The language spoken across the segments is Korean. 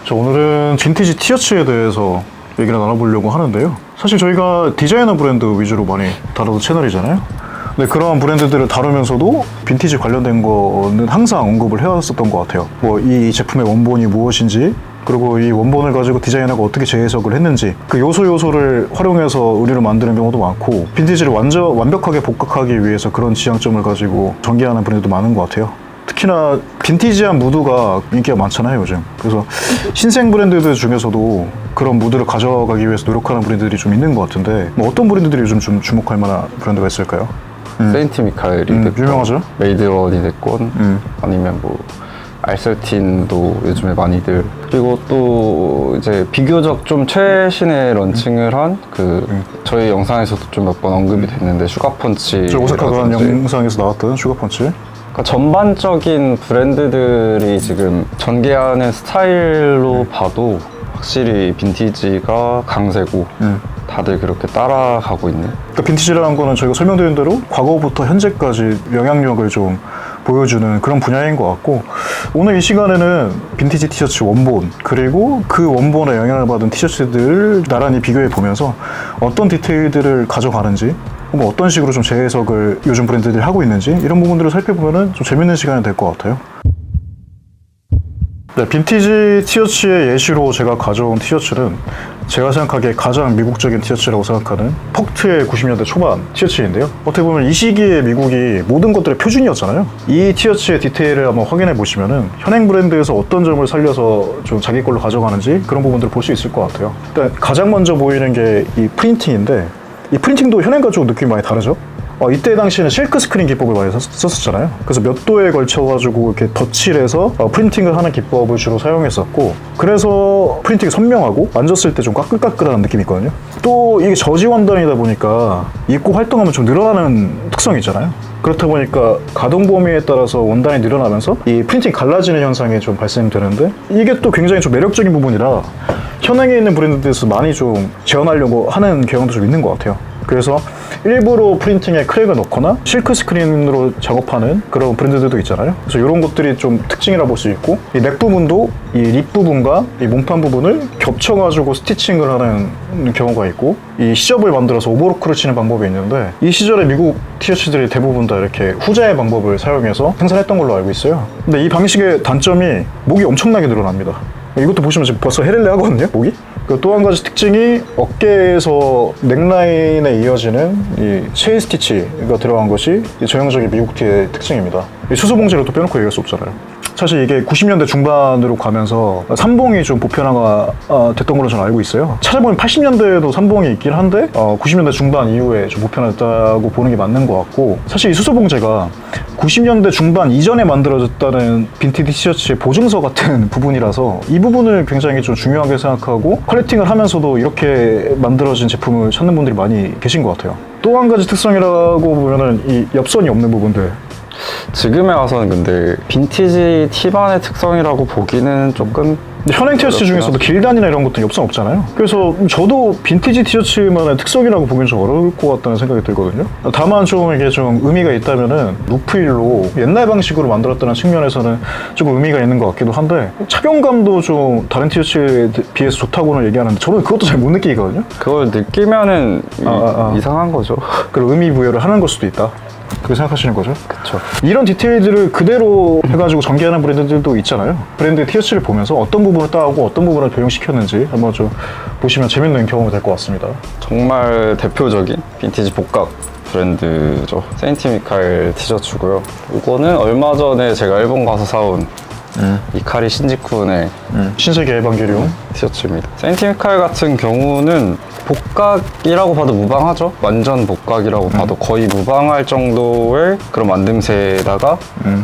자, 오늘은 빈티지 티셔츠에 대해서 얘기를 나눠보려고 하는데요. 사실 저희가 디자이너 브랜드 위주로 많이 다루는 채널이잖아요. 근데 그런 브랜드들을 다루면서도 빈티지 관련된 거는 항상 언급을 해왔었던 것 같아요. 뭐 이 제품의 원본이 무엇인지, 그리고 이 원본을 가지고 디자이너가 어떻게 재해석을 했는지, 그 요소를 활용해서 의류를 만드는 경우도 많고, 빈티지를 완벽하게 복각하기 위해서 그런 지향점을 가지고 전개하는 브랜드도 많은 것 같아요. 특히나 빈티지한 무드가 인기가 많잖아요, 요즘. 그래서 신생 브랜드들 중에서도 그런 무드를 가져가기 위해서 노력하는 브랜드들이 좀 있는 것 같은데, 뭐 어떤 브랜드들이 요즘 좀 주목할 만한 브랜드가 있을까요? 세인트 미카엘이 됐건, 유명하죠? 메이드런이 됐건, 아니면 뭐 알셀틴도 요즘에 많이들. 그리고 또 이제 비교적 좀 최신의 런칭을 한 저희 영상에서도 좀 몇 번 언급이 됐는데 슈가펀치. 저 오사카 간 영상에서 나왔던 슈가펀치. 그러니까 전반적인 브랜드들이 지금 전개하는 스타일로 봐도 확실히 빈티지가 강세고 다들 그렇게 따라가고 있는. 그러니까 빈티지라는 거는 저희가 설명드린 대로 과거부터 현재까지 영향력을 좀 보여주는 그런 분야인 것 같고, 오늘 이 시간에는 빈티지 티셔츠 원본, 그리고 그 원본에 영향을 받은 티셔츠들을 나란히 비교해 보면서 어떤 디테일들을 가져가는지, 뭐 어떤 식으로 좀 재해석을 요즘 브랜드들이 하고 있는지, 이런 부분들을 살펴보면 좀 재밌는 시간이 될 것 같아요. 네, 빈티지 티셔츠의 예시로 제가 가져온 티셔츠는 제가 생각하기에 가장 미국적인 티셔츠라고 생각하는 퍽트의 90년대 초반 티셔츠인데요. 어떻게 보면 이 시기에 미국이 모든 것들의 표준이었잖아요. 이 티셔츠의 디테일을 한번 확인해 보시면은 현행 브랜드에서 어떤 점을 살려서 좀 자기 걸로 가져가는지 그런 부분들을 볼 수 있을 것 같아요. 일단 가장 먼저 보이는 게 이 프린팅인데, 이 프린팅도 현행과 좀 느낌이 많이 다르죠? 이때 당시에는 실크 스크린 기법을 많이 썼었잖아요. 그래서 몇 도에 걸쳐가지고 이렇게 덧칠을 해서 프린팅을 하는 기법을 주로 사용했었고, 그래서 프린팅이 선명하고 만졌을 때 좀 까끌까끌한 느낌이 있거든요. 또 이게 저지 원단이다 보니까 입고 활동하면 좀 늘어나는 특성이 있잖아요. 그렇다 보니까 가동 범위에 따라서 원단이 늘어나면서 이 프린팅이 갈라지는 현상이 좀 발생되는데, 이게 또 굉장히 좀 매력적인 부분이라 현행에 있는 브랜드들에서 많이 좀 재현하려고 하는 경향도 좀 있는 것 같아요. 그래서 일부러 프린팅에 크랙을 넣거나 실크 스크린으로 작업하는 그런 브랜드들도 있잖아요. 그래서 이런 것들이 좀 특징이라 볼 수 있고, 이 넥 부분도 이 립 부분과 이 몸판 부분을 겹쳐가지고 스티칭을 하는 경우가 있고, 이 시접을 만들어서 오버로크를 치는 방법이 있는데, 이 시절에 미국 티셔츠들이 대부분 다 이렇게 후자의 방법을 사용해서 생산했던 걸로 알고 있어요. 근데 이 방식의 단점이 목이 엄청나게 늘어납니다. 이것도 보시면 지금 벌써 헤렐레 하거든요, 목이? 또 한 가지 특징이 어깨에서 넥라인에 이어지는 이 체인 스티치가 들어간 것이 전형적인 미국 티의 특징입니다. 이 수소봉제를 또 빼놓고 얘기할 수 없잖아요. 사실 이게 90년대 중반으로 가면서 삼봉이 좀 보편화가 됐던 걸로 저는 알고 있어요. 찾아보면 80년대에도 삼봉이 있긴 한데 90년대 중반 이후에 좀 보편화됐다고 보는 게 맞는 것 같고, 사실 이 수소봉제가 90년대 중반 이전에 만들어졌다는 빈티지 티셔츠의 보증서 같은 부분이라서 이 부분을 굉장히 좀 중요하게 생각하고 퀄리팅을 하면서도 이렇게 만들어진 제품을 찾는 분들이 많이 계신 것 같아요. 또 한 가지 특성이라고 보면은 이 엽선이 없는 부분들. 지금에 와서는 근데 빈티지 티반의 특성이라고 보기는 조금 현행 티셔츠 중에서도 길단이나 이런 것도 엽선 없잖아요. 그래서 저도 빈티지 티셔츠만의 특성이라고 보기는 좀 어려울 것 같다는 생각이 들거든요. 다만 좀 이게 좀 의미가 있다면은 루프일로 옛날 방식으로 만들었다는 측면에서는 조금 의미가 있는 것 같기도 한데, 착용감도 좀 다른 티셔츠에 비해서 좋다고는 얘기하는데 저는 그것도 잘 못 느끼거든요. 그걸 느끼면은 이상한 거죠. 그리고 의미 부여를 하는 걸 수도 있다, 그렇게 생각하시는 거죠? 그쵸. 이런 디테일들을 그대로 해가지고 전개하는 브랜드들도 있잖아요. 브랜드의 티셔츠를 보면서 어떤 부분을 따오고 어떤 부분을 도용시켰는지 한번 좀 보시면 재밌는 경험이 될 것 같습니다. 정말 대표적인 빈티지 복각 브랜드죠. 세인트 미카엘 티셔츠고요. 이거는 얼마 전에 제가 일본 가서 사온 이카리 신지쿤의 신세계 에반게리온 티셔츠입니다. 세인트 미카엘 같은 경우는 복각이라고 봐도 무방하죠. 완전 복각이라고 봐도 거의 무방할 정도의 그런 만듦새에다가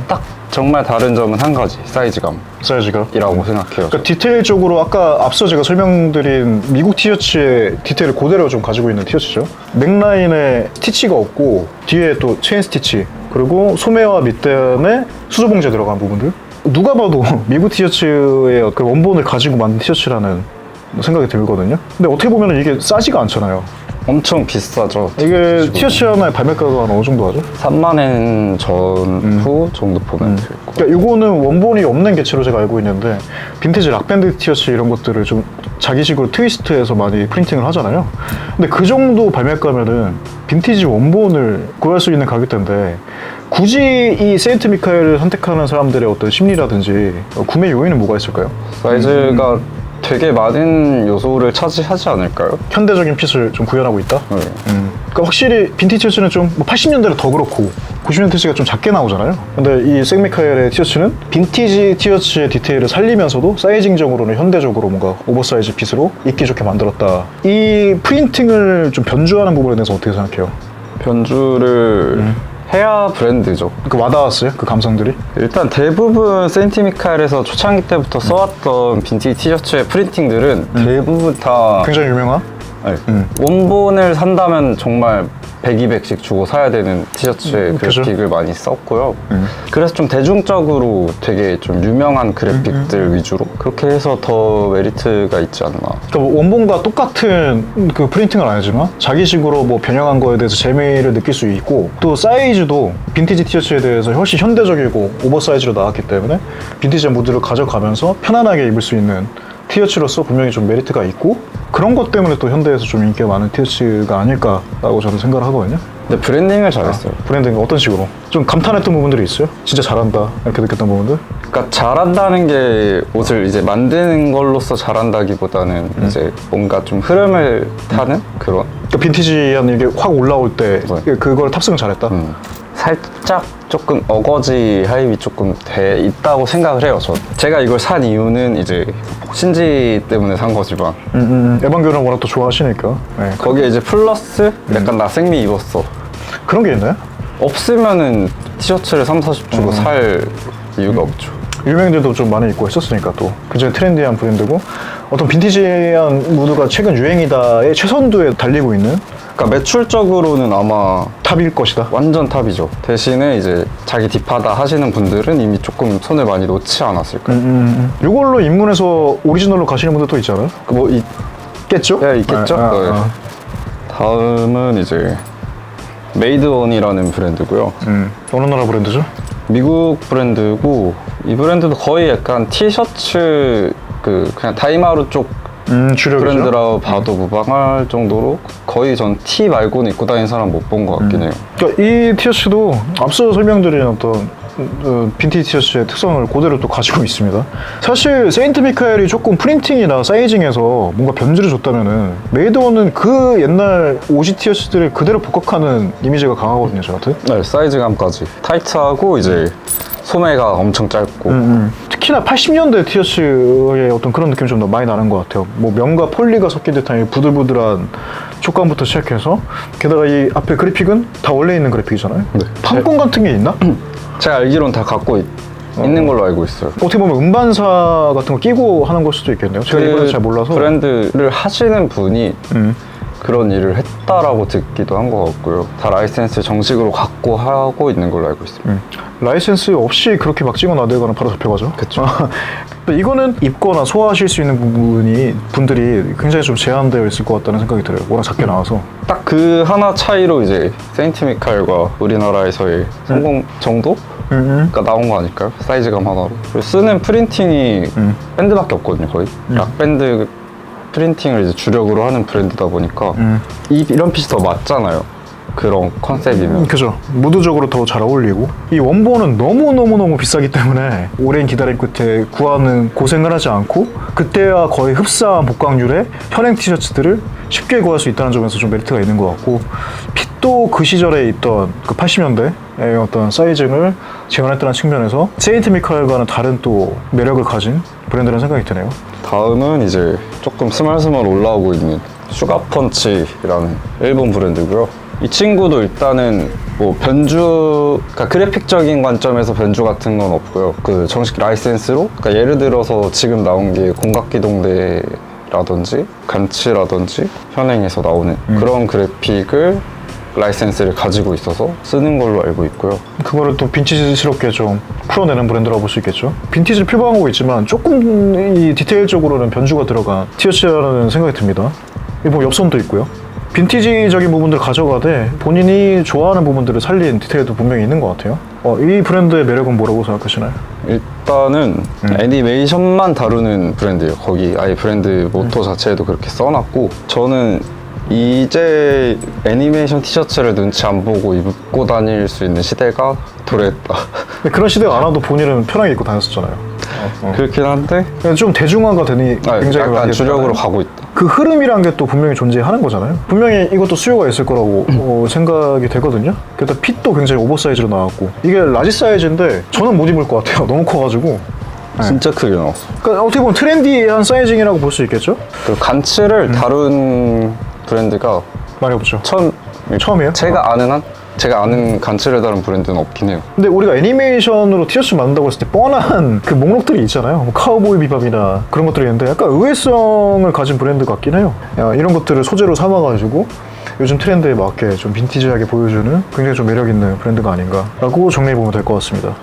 딱 정말 다른 점은 한 가지, 사이즈감. 사이즈감이라고 생각해요. 그러니까 디테일적으로 아까 앞서 제가 설명드린 미국 티셔츠의 디테일을 그대로 좀 가지고 있는 티셔츠죠. 넥라인에 스티치가 없고 뒤에 또 체인 스티치, 그리고 소매와 밑단에 수소봉제 들어간 부분들. 누가 봐도 미국 티셔츠의 그 원본을 가지고 만든 티셔츠라는 생각이 들거든요. 근데 어떻게 보면 이게 싸지가 않잖아요. 엄청 비싸죠. 이게 티셔츠 하나의 발매가가 어느 정도 하죠? 3만 엔 전후 정도 보면 되고 것 같아요. 그러니까 이거는 원본이 없는 개체로 제가 알고 있는데 빈티지 락밴드 티셔츠 이런 것들을 좀 자기식으로 트위스트해서 많이 프린팅을 하잖아요. 근데 그 정도 발매가면은 빈티지 원본을 구할 수 있는 가격대인데 굳이 이 세인트 미카엘을 선택하는 사람들의 어떤 심리라든지 구매 요인은 뭐가 있을까요? 사이즈가 되게 많은 요소를 차지하지 않을까요? 현대적인 핏을 좀 구현하고 있다? 네. 그러니까 확실히 빈티지 티셔츠는 좀 80년대는 더 그렇고 90년대 티셔츠가 좀 작게 나오잖아요. 근데 이 생미카엘의 티셔츠는 빈티지 티셔츠의 디테일을 살리면서도 사이징적으로는 현대적으로 뭔가 오버사이즈 핏으로 입기 좋게 만들었다. 이 프린팅을 좀 변주하는 부분에 대해서 어떻게 생각해요? 변주를 해야 브랜드죠. 그 와닿았어요? 그 감성들이? 일단 대부분 세인트미카엘에서 초창기 때부터 써왔던 빈티지 티셔츠의 프린팅들은 대부분 다 굉장히 유명한? 네. 원본을 산다면 정말 100, 200씩 주고 사야 되는 티셔츠의 그죠. 그래픽을 많이 썼고요. 그래서 좀 대중적으로 되게 좀 유명한 그래픽들 위주로 그렇게 해서 더 메리트가 있지 않나. 그러니까 원본과 똑같은 그 프린팅은 아니지만 자기식으로 뭐 변형한 거에 대해서 재미를 느낄 수 있고 또 사이즈도 빈티지 티셔츠에 대해서 훨씬 현대적이고 오버사이즈로 나왔기 때문에 빈티지의 무드를 가져가면서 편안하게 입을 수 있는 티셔츠로서 분명히 좀 메리트가 있고 그런 것 때문에 또 현대에서 좀 인기가 많은 티셔츠가 아닐까라고 저는 생각을 하거든요. 근데 브랜딩을 잘했어요. 브랜딩 어떤 식으로? 좀 감탄했던 부분들이 있어요? 진짜 잘한다 이렇게 느꼈던 부분들? 그러니까 잘한다는 게 옷을 이제 만드는 걸로서 잘한다기보다는 이제 뭔가 좀 흐름을 타는 그런 그러니까 빈티지한 이게 확 올라올 때 네. 그걸 탑승을 잘했다? 살짝 조금 어거지 하입이 조금 돼 있다고 생각을 해요. 제가 이걸 산 이유는 이제 신지 때문에 산 거지만 에반게리온을 워낙 또 좋아하시니까 네. 거기에 이제 플러스 약간 나 생미 입었어 그런 게 있나요? 없으면은 티셔츠를 3, 40 주고 살 이유가 없죠. 유명들도 좀 많이 입고 했었으니까 또 굉장히 트렌디한 브랜드고 어떤 빈티지한 무드가 최근 유행이다의 최선두에 달리고 있는 그러니까 매출적으로는 아마 탑일 것이다. 완전 탑이죠. 대신에 이제 자기 딥하다 하시는 분들은 이미 조금 손을 많이 놓지 않았을까요? 이걸로 입문해서 오리지널로 가시는 분들도 있잖아요. 뭐 있겠죠? 네, 있겠죠. 네. 다음은 이제 메이드온이라는 브랜드고요. 어느 나라 브랜드죠? 미국 브랜드고 이 브랜드도 거의 약간 티셔츠 그냥 다이마루 쪽 주력이죠. 브랜드라고 봐도 무방할 정도로 거의 전 티 말고는 입고 다니는 사람 못 본 것 같긴 해요. 그러니까 이 티셔츠도 앞서 설명드린 어떤 빈티지 티셔츠의 특성을 그대로 또 가지고 있습니다. 사실 세인트 미카엘이 조금 프린팅이나 사이징에서 뭔가 변주를 줬다면은 메이드온은 그 옛날 오지 티셔츠들을 그대로 복각하는 이미지가 강하거든요, 저한테. 네, 사이즈감까지 타이트하고 이제 소매가 엄청 짧고 특히나 80년대 티셔츠의 어떤 그런 느낌이 좀 더 많이 나는 것 같아요. 뭐 면과 폴리가 섞인 듯한 이 부들부들한 촉감부터 시작해서 게다가 이 앞에 그래픽은 다 원래 있는 그래픽이잖아요. 네. 판권 같은 게 있나? 제가 알기로는 다 갖고 있는 걸로 알고 있어요. 어떻게 보면 음반사 같은 거 끼고 하는 걸 수도 있겠네요. 제가 이번에 잘 몰라서. 브랜드를 하시는 분이 그런 일을 했다라고 듣기도 한 것 같고요. 다 라이센스 정식으로 갖고 하고 있는 걸로 알고 있습니다. 라이센스 없이 그렇게 막 찍어 놔대거나 바로 잡혀가죠. 그쵸. 이거는 입거나 소화하실 수 있는 분들이 굉장히 좀 제한되어 있을 것 같다는 생각이 들어요. 워낙 작게 나와서. 딱 그 하나 차이로 이제 세인트 미카엘과 우리나라에서의 성공 정도? 가 나온 거 아닐까요? 사이즈감 하나로. 그리고 쓰는 프린팅이 밴드밖에 없거든요, 거의. 락밴드 프린팅을 이제 주력으로 하는 브랜드다 보니까 이런 핏이 더 맞잖아요. 그런 컨셉이면. 그죠. 무드적으로 더 잘 어울리고 이 원본은 너무너무 비싸기 때문에 오랜 기다림 끝에 구하는 고생을 하지 않고 그때와 거의 흡사한 복강률의 현행 티셔츠들을 쉽게 구할 수 있다는 점에서 좀 메리트가 있는 것 같고 핏도 그 시절에 있던 그 80년대의 어떤 사이징을 재현했다는 측면에서 세인트 미카엘과는 다른 또 매력을 가진 브랜드라는 생각이 드네요. 다음은 이제 조금 스멀스멀 올라오고 있는 슈가펀치라는 일본 브랜드고요. 이 친구도 일단은 뭐 변주, 그러니까 그래픽적인 관점에서 변주 같은 건 없고요. 그 정식 라이센스로, 그러니까 예를 들어서 지금 나온 게 공각기동대라든지 간치라든지 현행에서 나오는 그런 그래픽을 라이센스를 가지고 있어서 쓰는 걸로 알고 있고요. 그거를 또 빈티지스럽게 좀 풀어내는 브랜드라고 볼 수 있겠죠. 빈티지를 표방하고 있지만 조금 이 디테일적으로는 변주가 들어간 티셔츠라는 생각이 듭니다. 뭐 옆선도 있고요. 빈티지적인 부분들을 가져가되 본인이 좋아하는 부분들을 살린 디테일도 분명히 있는 것 같아요. 이 브랜드의 매력은 뭐라고 생각하시나요? 일단은 애니메이션만 다루는 브랜드예요. 거기 아예 브랜드 모토 자체에도 그렇게 써놨고, 저는 이제 애니메이션 티셔츠를 눈치 안 보고 입고 다닐 수 있는 시대가 도래했다. 근데 그런 시대가 안 와도 본인은 편하게 입고 다녔었잖아요. 그렇긴 한데 그냥 좀 대중화가 되니 굉장히 약간 많이 주력으로 됐잖아요. 가고 있다. 그 흐름이란 게 또 분명히 존재하는 거잖아요. 분명히 이것도 수요가 있을 거라고 생각이 되거든요. 게다가 핏도 굉장히 오버사이즈로 나왔고, 이게 라지 사이즈인데 저는 못 입을 것 같아요. 너무 커가지고. 진짜 크게 나왔어. 그러니까 어떻게 보면 트렌디한 사이징이라고 볼 수 있겠죠? 그 간츠를 다룬 브랜드가 말해보죠. 처음이에요? 처음이에요? 제가 아는 간츠를 다룬 브랜드는 없긴 해요. 근데 우리가 애니메이션으로 티셔츠 만든다고 했을 때 뻔한 그 목록들이 있잖아요. 뭐 카우보이 비밥이나 그런 것들이 있는데 약간 의외성을 가진 브랜드 같긴 해요. 이런 것들을 소재로 삼아가지고 요즘 트렌드에 맞게 좀 빈티지하게 보여주는 굉장히 좀 매력 있는 브랜드가 아닌가라고 정리해보면 될 것 같습니다.